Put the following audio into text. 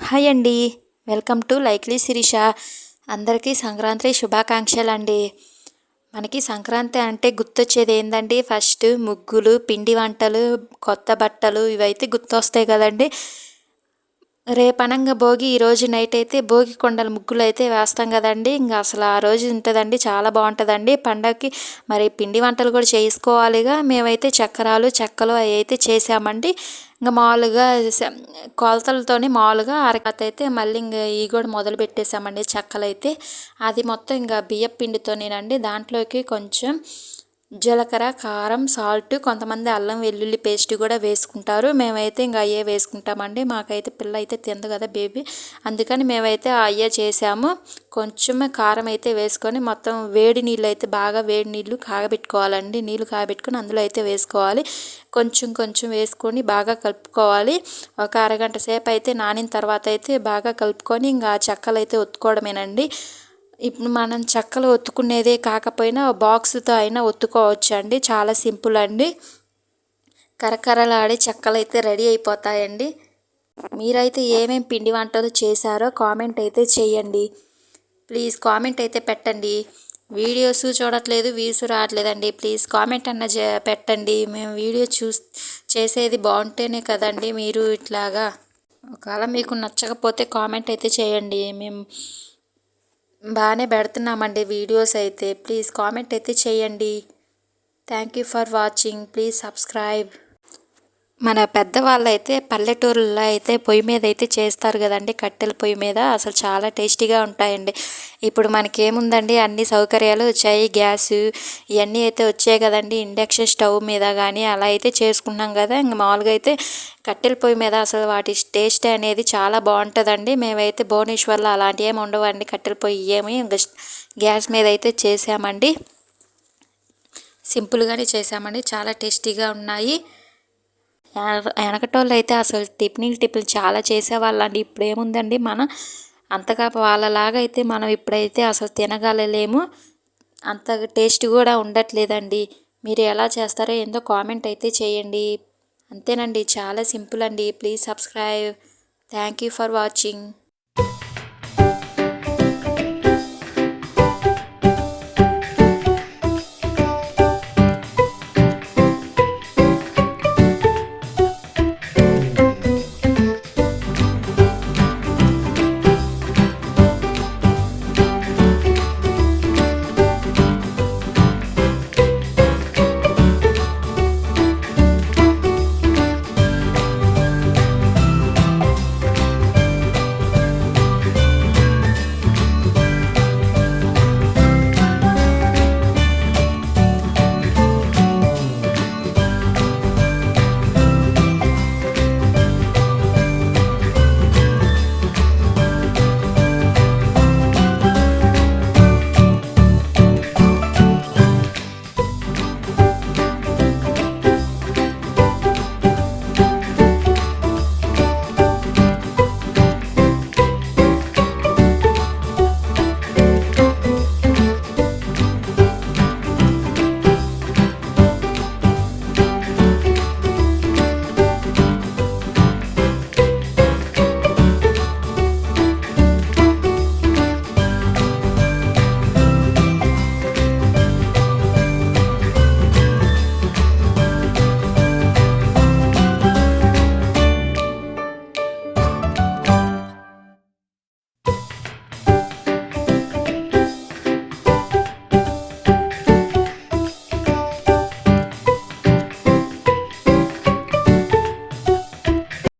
Hi అండి. Welcome to likely Sirisha. అందరికీ సంక్రాంతి శుభాకాంక్షలు అండి. మనకి సంక్రాంతి అంటే గుర్తొచ్చేది ఏందండి? ఫస్ట్ ముగ్గులు, పిండి వంటలు, కొత్త బట్టలు ఇవైతే గుర్తొస్తాయి కదండి. రేపనంగా భోగి, ఈరోజు నైట్ అయితే భోగి కొండల ముగ్గులు అయితే వేస్తాం కదండి. ఇంకా అసలు ఆ రోజు ఉంటుందండి, చాలా బాగుంటుందండి పండగకి. మరి పిండి వంటలు కూడా చేసుకోవాలిగా. మేమైతే చక్రాలు, చెక్కలు అవి అయితే చేసామండి. ఇంకా మామూలుగా కొలతలతోని మామూలుగా అరకత అయితే మళ్ళీ ఇంకా ఇవి కూడా మొదలు పెట్టేసామండి. చెక్కలు అయితే అది మొత్తం ఇంకా బియ్యం పిండితోనేనండి. దాంట్లోకి కొంచెం జీలకర్ర, కారం, సాల్ట్, కొంతమంది అల్లం వెల్లుల్లి పేస్ట్ కూడా వేసుకుంటారు. మేమైతే ఇంకా అయ్యే వేసుకుంటామండి. మాకైతే పిల్ల అయితే తిందు కదా బేబీ, అందుకని మేమైతే అయ్యే చేసాము. కొంచెం కారం అయితే వేసుకొని మొత్తం వేడి నీళ్ళు అయితే బాగా వేడి నీళ్ళు కాగబెట్టుకోవాలండి. నీళ్ళు కాగబెట్టుకొని అందులో అయితే వేసుకోవాలి. కొంచెం కొంచెం వేసుకొని బాగా కలుపుకోవాలి. ఒక అరగంట సేపు అయితే నానిన తర్వాత అయితే బాగా కలుపుకొని ఇంకా చెక్కలు అయితే ఒత్తుకోవడమేనండి. ఇప్పుడు మనం చెక్కలు ఒత్తుకునేదే కాకపోయినా బాక్స్తో అయినా ఒత్తుకోవచ్చు అండి. చాలా సింపుల్ అండి. కరకరలాడే చెక్కలు అయితే రెడీ అయిపోతాయండి. మీరైతే ఏమేమి పిండి వంటలు చేశారో కామెంట్ అయితే చేయండి. ప్లీజ్ కామెంట్ అయితే పెట్టండి. వీడియోస్ చూడట్లేదు, వ్యూస్ రావట్లేదండి. ప్లీజ్ కామెంట్ అన్న పెట్టండి. మేము వీడియో చేసేది బాగుంటేనే కదండి మీరు ఇట్లాగా. ఒకవేళ మీకు నచ్చకపోతే కామెంట్ అయితే చేయండి. మేము బాగానే పెడుతున్నామండి వీడియోస్ అయితే. ప్లీజ్ కామెంట్ అయితే చేయండి. Thank you for watching. Please subscribe. మన పెద్దవాళ్ళు అయితే పల్లెటూరులో అయితే పొయ్యి మీద అయితే చేస్తారు కదండి, కట్టెల పొయ్యి మీద. అసలు చాలా టేస్టీగా ఉంటాయండి. ఇప్పుడు మనకేముందండి, అన్ని సౌకర్యాలు వచ్చాయి. గ్యాస్ ఇవన్నీ అయితే వచ్చాయి కదండి. ఇండక్షన్ స్టవ్ మీద కానీ అలా అయితే చేసుకున్నాం కదా. ఇంక మామూలుగా అయితే కట్టెల పొయ్యి మీద అసలు వాటి టేస్ట్ అనేది చాలా బాగుంటుందండి. మేమైతే భువనేశ్వర్లో అలాంటివి ఏమి ఉండవండి. కట్టెల పొయ్యి ఏమి గ్యాస్ మీద అయితే చేసామండి. సింపుల్గానే చేసామండి. చాలా టేస్టీగా ఉన్నాయి. వెనకటోళ్ళు అయితే అసలు టిఫిన్లు చాలా చేసేవాళ్ళండి. ఇప్పుడు ఏముందండి, మనం అంతగా వాళ్ళలాగా అయితే మనం ఇప్పుడైతే అసలు తినగలలేము. అంత టేస్ట్ కూడా ఉండట్లేదండి. మీరు ఎలా చేస్తారో ఏందో కామెంట్ అయితే చేయండి. అంతేనండి, చాలా సింపుల్ అండి. Please subscribe. Thank you for watching.